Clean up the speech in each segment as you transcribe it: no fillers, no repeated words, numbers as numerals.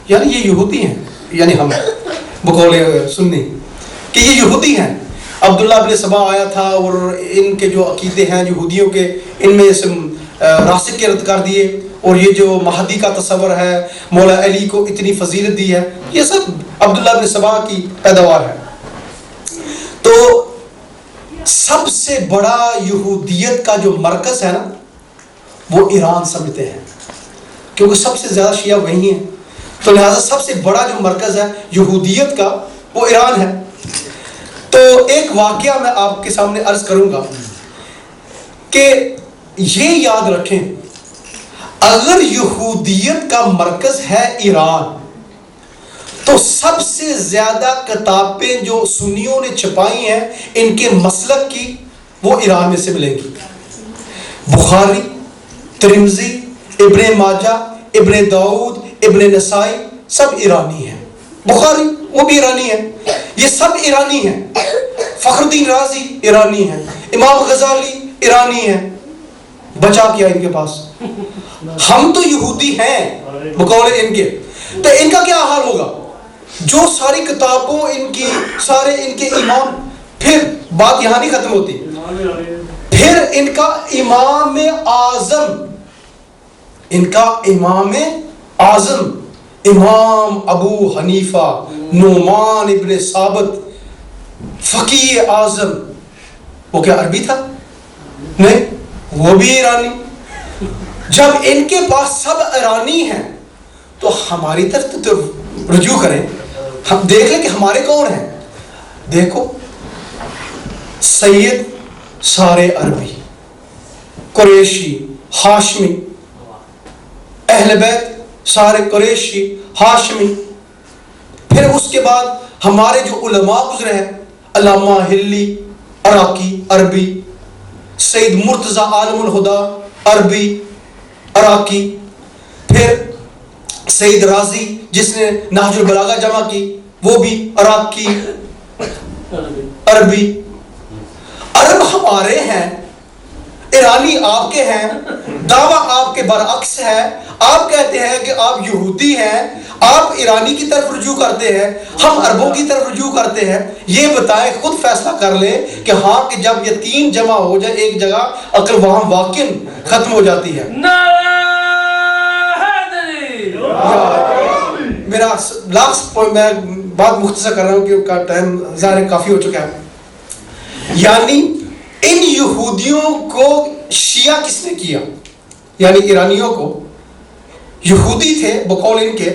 یعنی یہ یہودی ہیں، یعنی ہم بقول سنی کہ یہ یہودی ہیں. عبداللہ بن سبا آیا تھا اور ان کے جو عقیدے ہیں یہودیوں کے، ان میں سے راسخ کے رد کر دیے، اور یہ جو مہدی کا تصور ہے، مولا علی کو اتنی فضیلت دی ہے، یہ سب عبداللہ بن سبا کی پیداوار ہے. تو سب سے بڑا یہودیت کا جو مرکز ہے نا وہ ایران سمجھتے ہیں، کیونکہ سب سے زیادہ شیعہ وہی ہیں، تو لہٰذا سب سے بڑا جو مرکز ہے یہودیت کا وہ ایران ہے. تو ایک واقعہ میں آپ کے سامنے عرض کروں گا کہ یہ یاد رکھیں، اگر یہودیت کا مرکز ہے ایران تو سب سے زیادہ کتابیں جو سنیوں نے چھپائی ہیں ان کے مسلک کی وہ ایران میں سے ملیں گی. بخاری، ترمذی، ابن ماجہ، ابن داؤد، ابن نسائی سب ایرانی ہیں. بخاری وہ بھی ایرانی ہے، یہ سب ایرانی ہیں. فخر الدین رازی ایرانی ہیں، امام غزالی ایرانی ہیں. بچا کیا ان کے پاس؟ ہم تو یہودی ہیں بقول ان کے. تو ان کا کیا حال ہوگا؟ جو ساری کتابوں ان کی، سارے ان کے امام، پھر بات یہاں نہیں ختم ہوتی، پھر ان کا امام اعظم، ان کا امام اعظم امام ابو حنیفہ نعمان ابن ثابت فقیہ اعظم، وہ کیا عربی تھا؟ نہیں، وہ بھی ایرانی. جب ان کے پاس سب ایرانی ہیں تو ہماری طرف تو رجوع کریں، ہم دیکھ لیں کہ ہمارے کون ہیں. دیکھو، سید سارے عربی، قریشی، ہاشمی، اہل بیت سارے قریشی، ہاشمی. پھر اس کے بعد ہمارے جو علماء گزرے ہیں، علامہ ہلی عراقی عربی، سید مرتضی عالم الہدا عربی عراقی، پھر سید رازی جس نے نہج البلاغہ جمع کی وہ بھی عراقی عربی. عرب ہمارے ہیں، ایرانی آپ کے ہیں. دعویٰ آپ کے برعکس ہے، آپ کہتے ہیں کہ آپ یہودی ہیں، آپ ایرانی کی طرف رجوع کرتے ہیں، ہم عربوں کی طرف رجوع کرتے ہیں. یہ بتائیں، خود فیصلہ کر لیں کہ ہاں، کہ جب یہ تین جمع ہو جائے ایک جگہ، عقل وہاں واقعاً ختم ہو جاتی ہے. میرا لاسٹ پوائنٹ، میں بات مختصر کر رہا ہوں کیونکہ ٹائم ظاہر کافی ہو چکا ہے. یعنی ان یہودیوں کو شیعہ کس نے کیا؟ یعنی ایرانیوں کو، یہودی تھے بقول ان کے،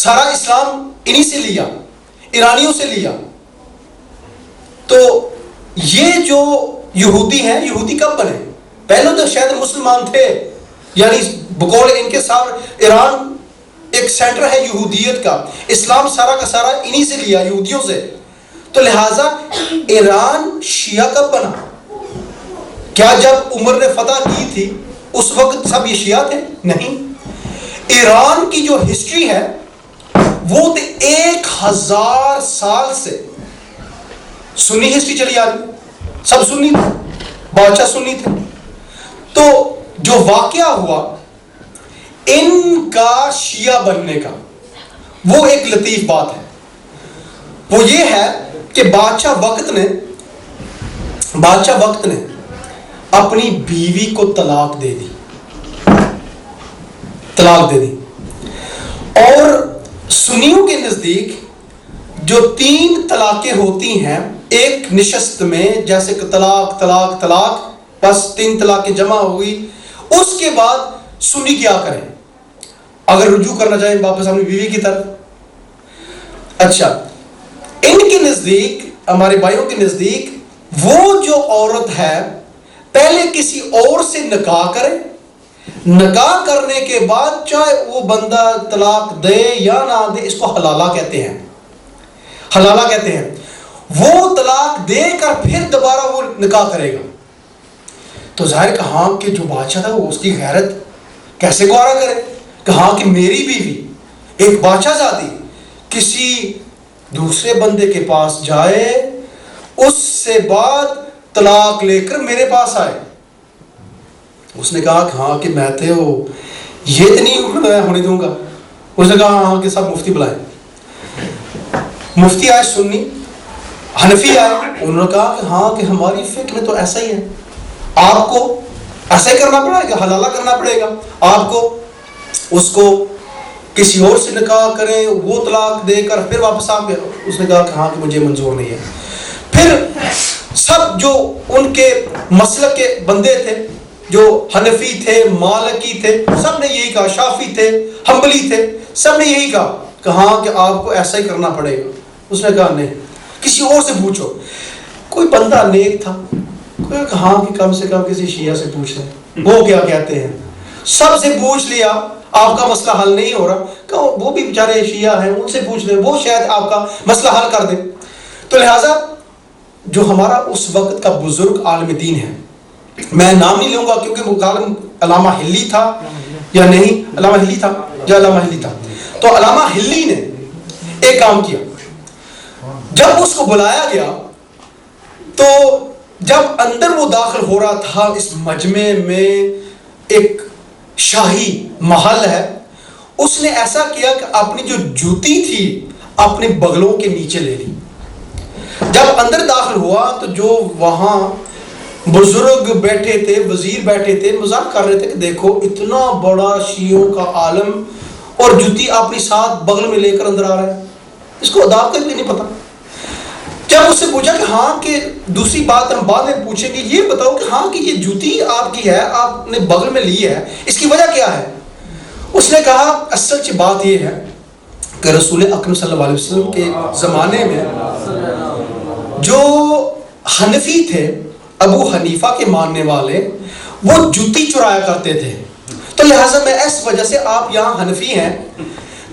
سارا اسلام انہی سے لیا، ایرانیوں سے لیا. تو یہ جو یہودی ہیں، یہودی کب بنے؟ پہلے تو شاید مسلمان تھے، یعنی بقول ان کے ساتھ ایران ایک سینٹر ہے یہودیت کا، اسلام سارا کا سارا انہی سے لیا، یہودیوں سے. تو لہٰذا ایران شیعہ کب بنا؟ کیا جب عمر نے فتح کی تھی اس وقت سب یہ شیعہ تھے؟ نہیں. ایران کی جو ہسٹری ہے وہ 1000 سال سے سنی ہسٹری چلی آ رہی، سب سنی تھے، بادشاہ سنی تھے. تو جو واقعہ ہوا ان کا شیعہ بننے کا، وہ ایک لطیف بات ہے. وہ یہ ہے کہ بادشاہ وقت نے اپنی بیوی کو طلاق دے دی، اور سنیوں کے نزدیک جو 3 طلاقیں ہوتی ہیں ایک نشست میں، جیسے کہ طلاق، بس 3 طلاقیں جمع ہوئی، اس کے بعد سنی کیا کریں اگر رجوع کرنا چاہیں واپس اپنی بیوی کی طرف؟ اچھا، ان کے نزدیک، ہمارے بھائیوں کے نزدیک، وہ جو عورت ہے پہلے کسی اور سے نکاح کرے، نکاح کرنے کے بعد چاہے وہ بندہ طلاق دے یا نہ دے، اس کو حلالہ کہتے ہیں. وہ طلاق دے کر پھر دوبارہ وہ نکاح کرے گا. تو ظاہر کہ ہاں کہ جو بادشاہ تھا وہ اس کی غیرت کیسے گوارا کرے کہ ہاں کہ میری بیوی، ایک بادشاہ زادی کسی دوسرے بندے کے پاس جائے، اس سے بعد طلاق لے کر میرے پاس آئے. اس نے کہا کہ ہاں کہ میں تو یہ تو نہیں ہونے دوں گا. اس نے کہا ہاں کہ سب مفتی بلائیں. مفتی آئے سنی، حنفی آئے، انہوں نے کہا کہ ہاں کہ ہماری فقہ میں تو ایسا ہی ہے، آپ کو ایسا ہی کرنا پڑے گا، حلالہ کرنا پڑے گا آپ کو، اس کو کسی اور سے نکاح کریں، وہ طلاق دے کر پھر واپس آ گئے. اس نے کہا کہ ہاں کہ مجھے منظور نہیں ہے. پھر سب جو ان کے مسلک کے بندے تھے، جو حنفی تھے، مالکی تھے، سب نے یہی کہا، شافعی تھے، حنبلی تھے، سب نے یہی کہا کہ ہاں کہ آپ کو ایسا ہی کرنا پڑے گا. اس نے کہا نہیں، کسی اور سے پوچھو. کوئی بندہ نیک تھا، کوئی کہا کہ کم سے کم کسی شیعہ سے پوچھ لیں وہ کیا کہتے ہیں. سب سے پوچھ لیا، آپ کا مسئلہ حل نہیں ہو رہا، کہ وہ بھی بیچارے شیعہ ہیں، ان سے پوچھ لیں، وہ شاید آپ کا مسئلہ حل کر دیں. تو لہٰذا جو ہمارا اس وقت کا بزرگ عالم دین ہے، میں نام نہیں لوں گا کیونکہ وہ عالم علامہ ہلی تھا یا نہیں، علامہ ہلی تھا یا علامہ ہلی تھا. تو علامہ ہلی نے ایک کام کیا، جب اس کو بلایا گیا تو جب اندر وہ داخل ہو رہا تھا اس مجمع میں، ایک شاہی محل ہے، اس نے ایسا کیا کہ اپنی جو جوتی تھی اپنے بغلوں کے نیچے لے لی. جب اندر داخل ہوا تو جو وہاں بزرگ بیٹھے تھے، وزیر بیٹھے تھے، مذاق کر رہے تھے کہ دیکھو اتنا بڑا شیعوں کا عالم اور جوتی اپنی ساتھ بغل میں لے کر اندر آ رہا ہے، اس کو اداب کا بھی نہیں پتا. جب اس سے پوچھا کہ ہاں کہ دوسری بات ہم بعد میں پوچھیں گے، یہ بتاؤ کہ ہاں کہ یہ جوتی آپ کی ہے، آپ نے بغل میں لی ہے، اس کی وجہ کیا ہے؟ اس نے کہا اصل بات یہ ہے کہ رسول اکرم صلی اللہ علیہ وسلم کے زمانے میں جو حنفی تھے، ابو حنیفہ کے ماننے والے، وہ جوتی چرایا کرتے تھے. تو لہٰذا میں اس وجہ سے، آپ یہاں حنفی ہیں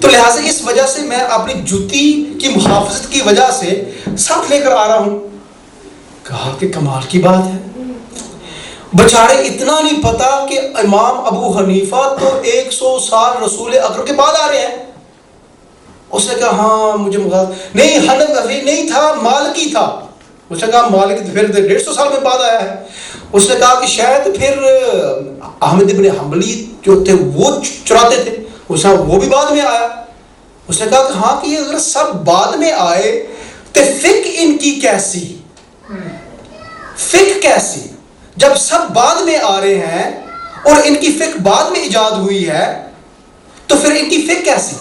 تو لہٰذا اس وجہ سے میں اپنی جوتی کی محافظت کی وجہ سے ساتھ لے کر آ رہا ہوں. کہا کہ کمال کی بات ہے، بچارے اتنا نہیں پتا کہ امام ابو حنیفہ تو 100 سال رسول اکرم کے بعد آ رہے ہیں. اس نے کہا ہاں مجھے نہیں، حنفی نہیں تھا، مالکی تھا. اس نے کہا مالک پھر 150 سال میں بعد آیا ہے. اس نے کہا کہ شاید پھر احمد ابن حنبلی جو تھے وہ چراتے تھے، اس نے وہ بھی بعد میں آیا. اس نے کہا کہ ہاں کہ یہ اگر سب بعد میں آئے تو فقہ ان کی کیسی، فقہ کیسی؟ جب سب بعد میں آ رہے ہیں اور ان کی فقہ بعد میں ایجاد ہوئی ہے تو پھر ان کی فقہ کیسی؟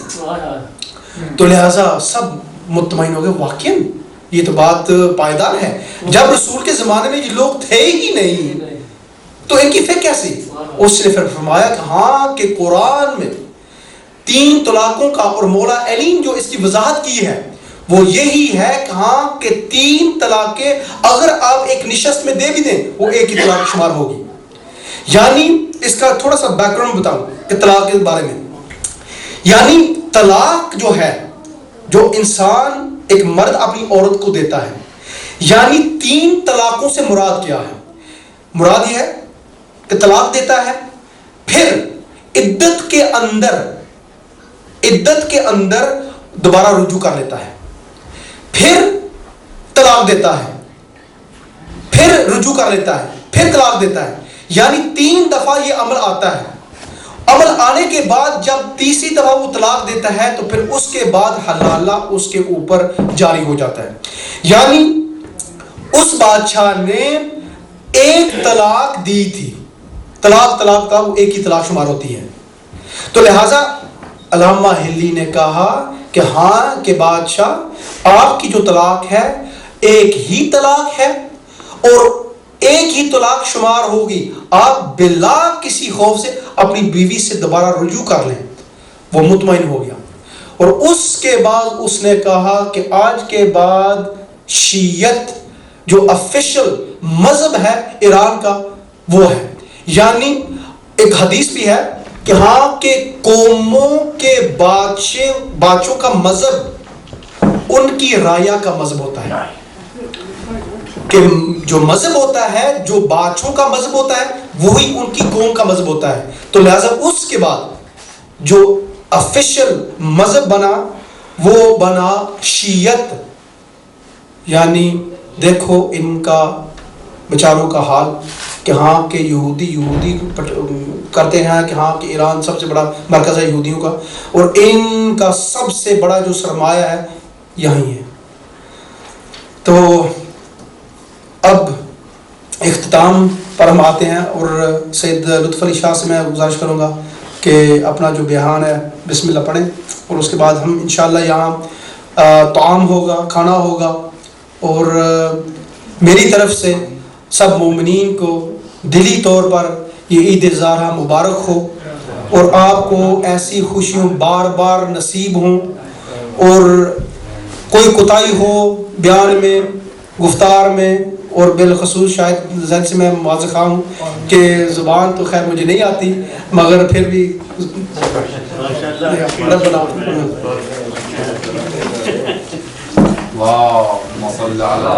تو لہٰذا سب مطمئن ہو گئے، واقعی یہ تو بات پائیدار ہے. جب رسول کے زمانے میں یہ لوگ تھے ہی نہیں تو ان کی فقہ کیسی؟ اس نے پھر فرمایا کہ ہاں کہ قرآن میں 3 طلاقوں کا، اور مولا علی جو اس کی وضاحت کی ہے وہ یہی ہے کہ ہاں کہ 3 طلاقیں اگر آپ ایک نشست میں دے بھی دیں وہ ایک ہی طلاق شمار ہوگی. یعنی اس کا تھوڑا سا بیک گراؤنڈ بتاؤں کہ طلاق کے بارے میں. یعنی طلاق جو ہے، جو انسان ایک مرد اپنی عورت کو دیتا ہے، یعنی 3 طلاقوں سے مراد کیا ہے؟ مراد یہ ہے کہ طلاق دیتا ہے، پھر عدت کے اندر دوبارہ رجوع کر لیتا ہے، پھر طلاق دیتا ہے، پھر رجوع کر لیتا ہے، پھر طلاق دیتا ہے. یعنی 3 دفعہ یہ عمل آتا ہے. عمل آنے کے بعد جب تیسری دفعہ وہ طلاق دیتا ہے تو پھر اس کے بعد حلالہ اس کے اوپر جاری ہو جاتا ہے. یعنی اس بادشاہ نے ایک طلاق دی تھی، طلاق کا وہ ایک ہی طلاق شمار ہوتی ہے. تو لہٰذا علامہ ہلی نے کہا کہ ہاں کہ بادشاہ آپ کی جو طلاق ہے ایک ہی طلاق ہے اور ایک ہی طلاق شمار ہوگی، آپ بلا کسی خوف سے اپنی بیوی سے دوبارہ رجوع کر لیں. وہ مطمئن ہو گیا. اور اس کے بعد اس نے کہا کہ آج کے بعد شیعت جو آفیشل مذہب ہے ایران کا وہ ہے. یعنی ایک حدیث بھی ہے کہ ہاں کہ قوموں کے بادشاہوں کا مذہب ان کی رایا کا مذہب ہوتا ہے، کہ جو مذہب ہوتا ہے، جو بادشاہوں کا مذہب ہوتا ہے وہی ان کی قوم کا مذہب ہوتا ہے. تو لہٰذا اس کے بعد جو آفیشل مذہب بنا وہ بنا شیعت. یعنی دیکھو ان کا بیچاروں کا حال کہ ہاں کہ یہودی کرتے ہیں کہ ہاں کہ ایران سب سے بڑا مرکز ہے یہودیوں کا، اور ان کا سب سے بڑا جو سرمایہ ہے یہیں ہے۔ تو اب اختتام پر ہم آتے ہیں، اور سید لطف علی شاہ سے میں گزارش کروں گا کہ اپنا جو بیان ہے بسم اللہ پڑھیں، اور اس کے بعد ہم انشاءاللہ یہاں طعام ہوگا، کھانا ہوگا، اور میری طرف سے سب مومنین کو دلی طور پر یہ عید زہرہ مبارک ہو، اور آپ کو ایسی خوشیوں بار بار نصیب ہوں، اور کوئی کوتاہی ہو بیان میں، گفتار میں، اور بالخصوص شاید ذہن سے میں واضح ہوں کہ زبان تو خیر مجھے نہیں آتی، مگر پھر بھی اللهم صل على